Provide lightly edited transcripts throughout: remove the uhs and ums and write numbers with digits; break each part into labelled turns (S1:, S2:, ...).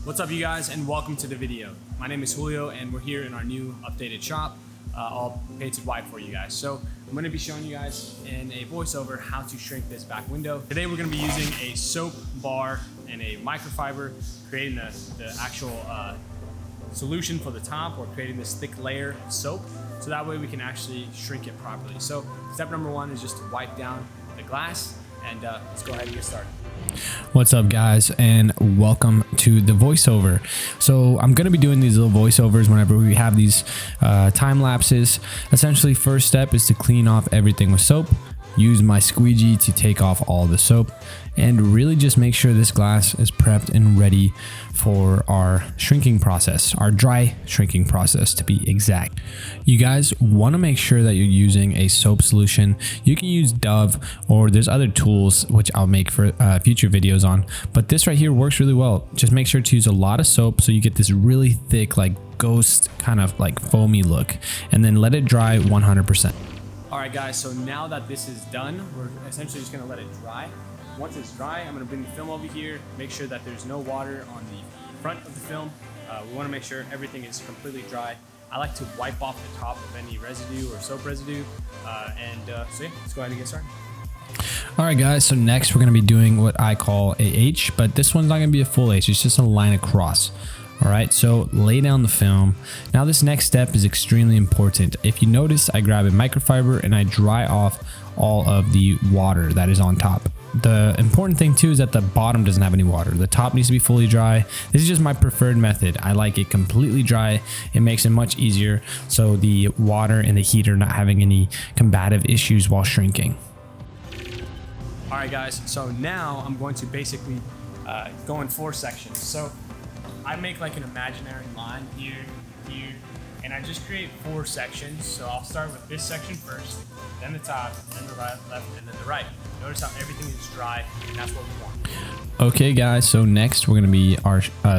S1: What's up, you guys, and welcome to the video. My name is Julio, and we're here in our new updated shop, all painted white for you guys. So I'm going to be showing you guys in a voiceover how to shrink this back window. Today we're going to be using a soap bar and a microfiber, creating the actual solution for the top, or creating this thick layer of soap, so that way we can actually shrink it properly. So step number one is just to wipe down the glass, and let's go ahead and get started.
S2: What's up, guys, and welcome to the voiceover. So I'm going to be doing these little voiceovers whenever we have these time lapses. Essentially, first step is to clean off everything with soap. Use my squeegee to take off all the soap, and really just make sure this glass is prepped and ready for our shrinking process, our dry shrinking process to be exact. You guys want to make sure that you're using a soap solution. You can use Dove, or there's other tools which I'll make for future videos on, but this right here works really well. Just make sure to use a lot of soap so you get this really thick, like ghost kind of like foamy look, and then let it dry 100%.
S1: All right, guys, so now that this is done, we're essentially just gonna let it dry. Once it's dry, I'm gonna bring the film over here, make sure that there's no water on the front of the film. We wanna make sure everything is completely dry. I like to wipe off the top of any residue or soap residue. So yeah, let's go ahead and get started.
S2: All right, guys, so next we're gonna be doing what I call a H, but this one's not gonna be a full H, it's just a line across. All right, so lay down the film. Now this next step is extremely important. If you notice, I grab a microfiber and I dry off all of the water that is on top. The important thing too is that the bottom doesn't have any water. The top needs to be fully dry. This is just my preferred method. I like it completely dry. It makes it much easier, so the water and the heat are not having any combative issues while shrinking.
S1: All right, guys, so now I'm going to basically go in 4 sections. So I make like an imaginary line here, and I just create 4 sections. So I'll start with this section first, then the top, then the right, left, and then the right. Notice how everything is dry, and that's what we want.
S2: Okay, guys, so next we're going to be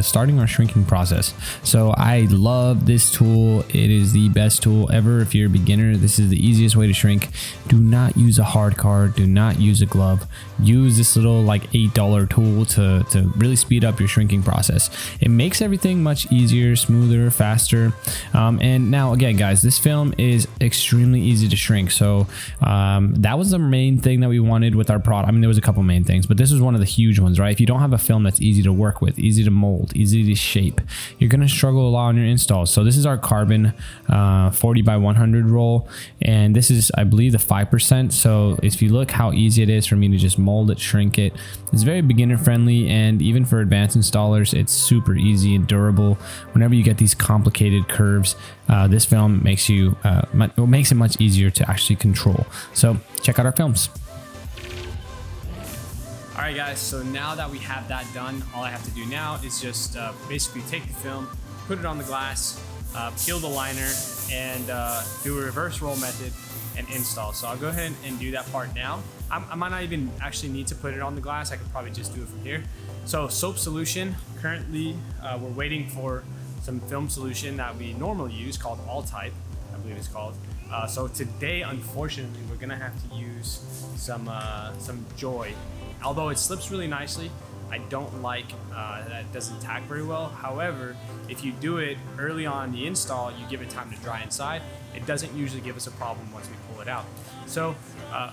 S2: starting our shrinking process. So I love this tool. It is the best tool ever. If you're a beginner, this is the easiest way to shrink. Do not use a hard card. Do not use a glove. Use this little like $8 tool to really speed up your shrinking process. It makes everything much easier, smoother, faster. And now again, guys, this film is extremely easy to shrink. So that was the main thing that we wanted with our product. I mean, there was a couple main things, but this was one of the huge ones, right? If you don't have a film that's easy to work with, easy to mold, easy to shape, you're going to struggle a lot on your installs. So this is our carbon 40 by 100 roll, and this is, I believe, the 5%. So if you look how easy it is for me to just mold it, shrink it, it's very beginner friendly, and even for advanced installers, it's super easy and durable. Whenever you get these complicated curves, this film makes it much easier to actually control. So check out our films.
S1: All right, guys, so now that we have that done, all I have to do now is just basically take the film, put it on the glass, peel the liner, and do a reverse roll method and install. So I'll go ahead and do that part now. I might not even actually need to put it on the glass. I could probably just do it from here. So soap solution, currently we're waiting for some film solution that we normally use called All Type, I believe it's called. So today, unfortunately, we're gonna have to use some Joy. Although it slips really nicely, I don't like that it doesn't tack very well. However, if you do it early on the install, you give it time to dry inside, it doesn't usually give us a problem once we pull it out. So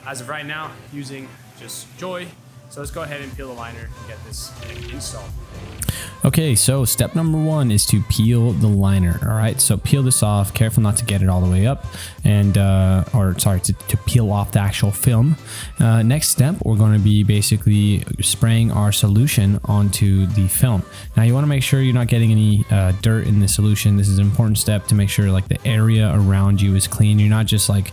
S1: as of right now, using just Joy. So let's go ahead and peel the liner and get this thing installed.
S2: Okay, so step number 1 is to peel the liner. All right, so peel this off. Careful not to get it all the way up, and to peel off the actual film. Next step, we're going to be basically spraying our solution onto the film. Now you want to make sure you're not getting any dirt in the solution. This is an important step to make sure like the area around you is clean. You're not just like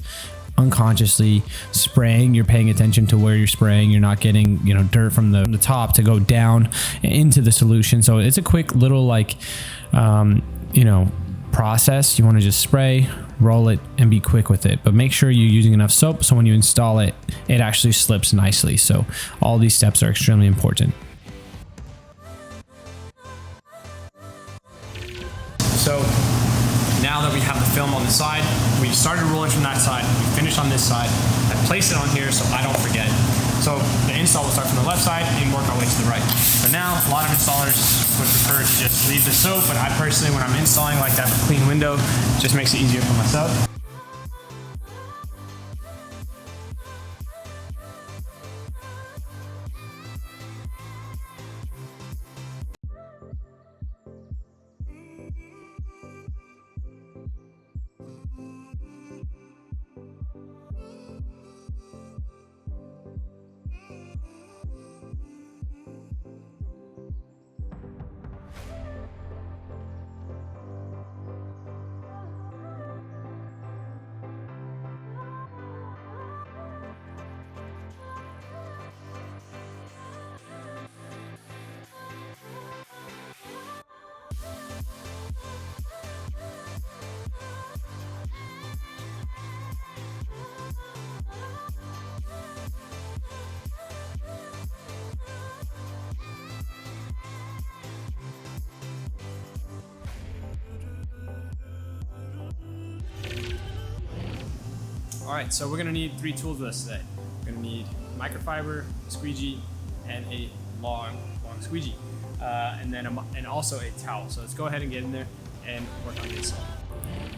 S2: unconsciously spraying, you're paying attention to where you're spraying. You're not getting, dirt from the top to go down into the solution. So it's a quick little like process. You want to just spray, roll it, and be quick with it, but make sure you're using enough soap so when you install it, it actually slips nicely. So all these steps are extremely important.
S1: So now that we have the film on the side, we started rolling from that side, we finished on this side. I place it on here so I don't forget. So the install will start from the left side and work our way to the right. But now, a lot of installers would prefer to just leave the soap, but I personally, when I'm installing, like to have a clean window, just makes it easier for myself. All right, so we're gonna need 3 tools with us today. We're gonna need microfiber, squeegee, and a long squeegee, and also a towel. So let's go ahead and get in there and work on this.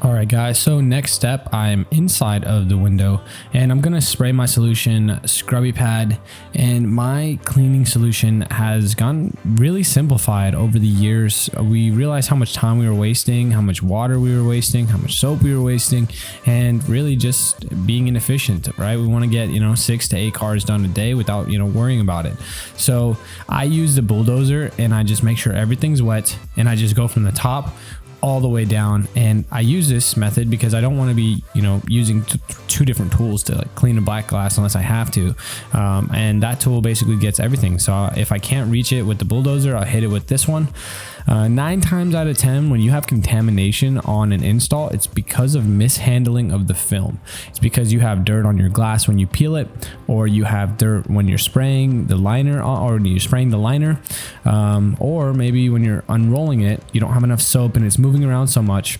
S2: All right, guys, so next step, I'm inside of the window and I'm gonna spray my solution scrubby pad, and my cleaning solution has gotten really simplified over the years. We realized how much time we were wasting, how much water we were wasting, how much soap we were wasting, and really just being inefficient, right? We wanna get, 6 to 8 cars done a day without, worrying about it. So I use the bulldozer and I just make sure everything's wet, and I just go from the top all the way down. And I use this method because I don't want to be, using 2 different tools to like clean a black glass unless I have to. And that tool basically gets everything. So if I can't reach it with the bulldozer, I'll hit it with this one. 9 times out of 10, when you have contamination on an install, it's because of mishandling of the film. It's because you have dirt on your glass when you peel it, or you have dirt when you're spraying the liner, or or maybe when you're unrolling it, you don't have enough soap and it's moving around so much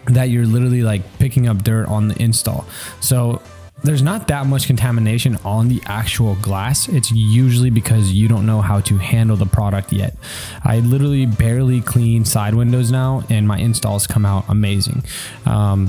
S2: that you're literally like picking up dirt on the install. So there's not that much contamination on the actual glass. It's usually because you don't know how to handle the product yet. I literally barely clean side windows now, and my installs come out amazing,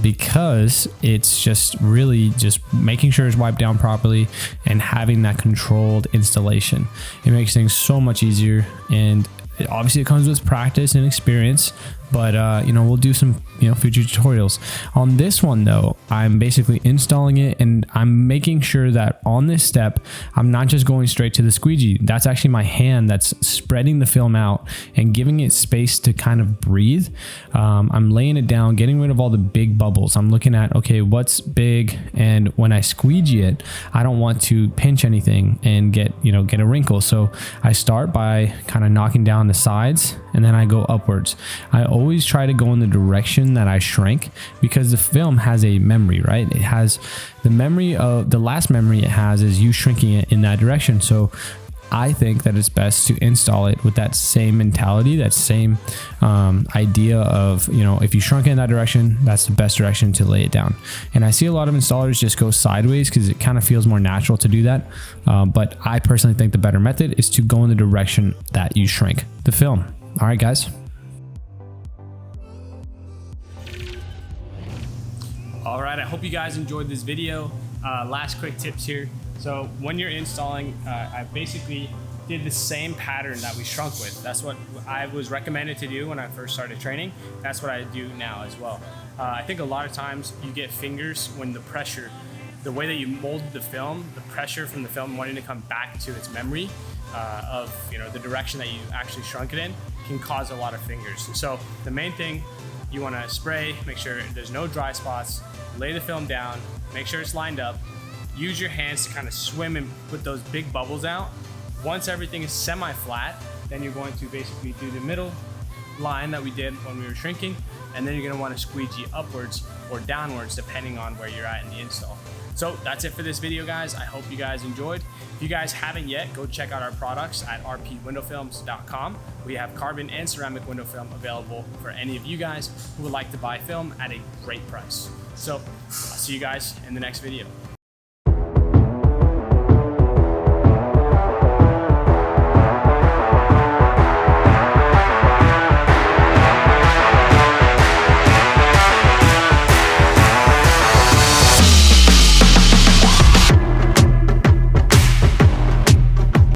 S2: because it's just really just making sure it's wiped down properly and having that controlled installation. It makes things so much easier, and obviously it comes with practice and experience, but we'll do some future tutorials on this one. Though, I'm basically installing it, and I'm making sure that on this step I'm not just going straight to the squeegee. That's actually my hand that's spreading the film out and giving it space to kind of breathe. I'm laying it down, getting rid of all the big bubbles. I'm looking at, okay, what's big, and when I squeegee it, I don't want to pinch anything and get a wrinkle. So I start by kind of knocking down the sides, and then I go upwards. I always try to go in the direction that I shrink, because the film has a memory, right? It has the memory of the last memory it has is you shrinking it in that direction. So I think that it's best to install it with that same mentality, that same idea of, if you shrunk it in that direction, that's the best direction to lay it down. And I see a lot of installers just go sideways because it kind of feels more natural to do that. But I personally think the better method is to go in the direction that you shrink the film. All right, guys.
S1: All right, I hope you guys enjoyed this video. Last quick tips here. So when you're installing, I basically did the same pattern that we shrunk with. That's what I was recommended to do when I first started training. That's what I do now as well. I think a lot of times you get fingers when the pressure, the way that you molded the film, the pressure from the film wanting to come back to its memory of the direction that you actually shrunk it in can cause a lot of fingers. So the main thing, you want to spray, make sure there's no dry spots, lay the film down, make sure it's lined up, use your hands to kind of swim and put those big bubbles out. Once everything is semi-flat, then you're going to basically do the middle line that we did when we were shrinking, and then you're going to want to squeegee upwards or downwards depending on where you're at in the install. So that's it for this video, guys. I hope you guys enjoyed. If you guys haven't yet, go check out our products at rpwindowfilms.com. We have carbon and ceramic window film available for any of you guys who would like to buy film at a great price. So I'll see you guys in the next video.